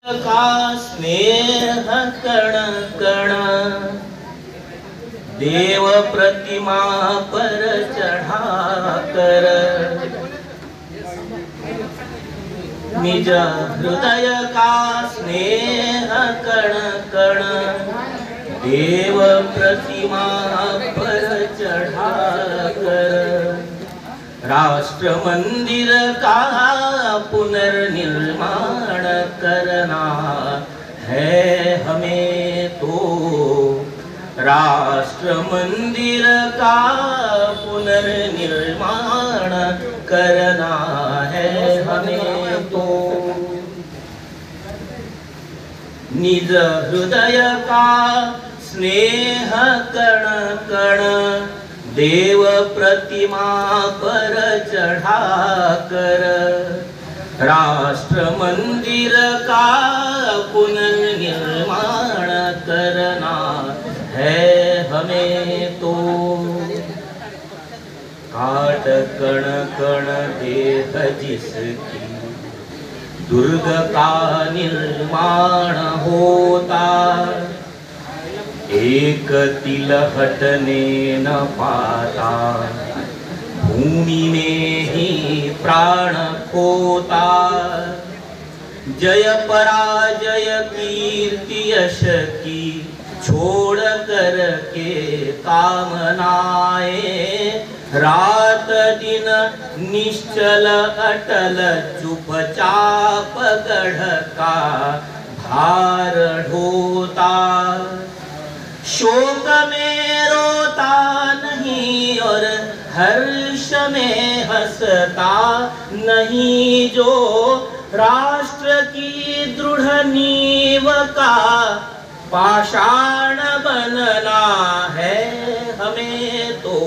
का स्नेह कण कण देव प्रतिमा पर चढ़ा कर निज हृदय का स्नेह कण कण देव प्रतिमा पर चढ़ा कर राष्ट्र मंदिर का पुनर्निर्माण करना है हमें तो। राष्ट्र मंदिर का पुनर्निर्माण करना है हमें तो। निज हृदय का स्नेह कण कण देव प्रतिमा पर चढ़ा कर राष्ट्र मंदिर का पुनर्निर्माण करना है हमें तो। काट कण कण देह जिसकी दुर्ग का निर्माण होता एक तिल हटने न पाता भूमि में ही प्राण खोता। जय पराजय कीर्ति यश की छोड़ कर के कामनाएं रात दिन निश्चल अटल चुपचाप गढ़ का भार ढोता। शोक में रोता नहीं और हर्ष में हंसता नहीं जो राष्ट्र की दृढ़ नींव का पाषाण बनना है हमें तो।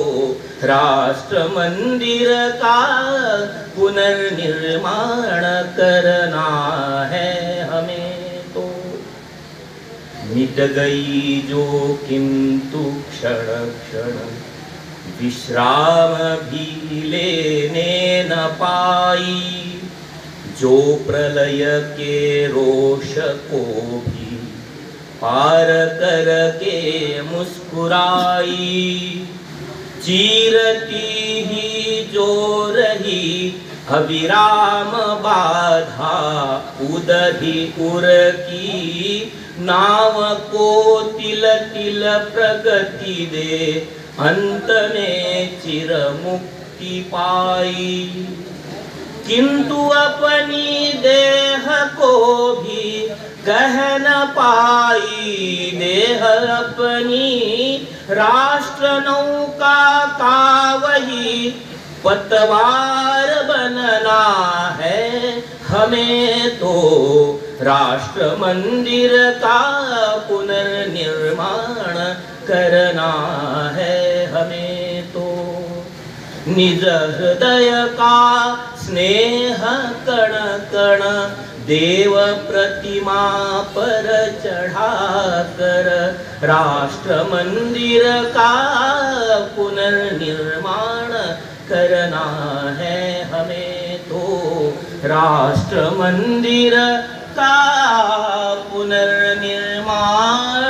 राष्ट्र मंदिर का पुनर्निर्माण करना है हमें तो। मिट गई जो किंतु क्षण क्षण विश्राम भी लेने न पाई। जो प्रलय के रोष को भी पार करके मुस्कुराई। चीरती ही जो रही अविराम बाधा उदही उर की नाव को तिल तिल प्रगति दे अंत में चिर मुक्ति पाई। किंतु अपनी देह को भी कह न पाई। देह अपनी राष्ट्र नौका का वही पतवार बनना है हमें तो। राष्ट्र मंदिर का पुनर्निर्माण करना है हमें तो। निज हृदय का स्नेह कण कण देव प्रतिमा पर चढ़ा कर राष्ट्र मंदिर का पुनर्निर्माण करना है हमें तो। राष्ट्र मंदिर का पुनर्निर्माण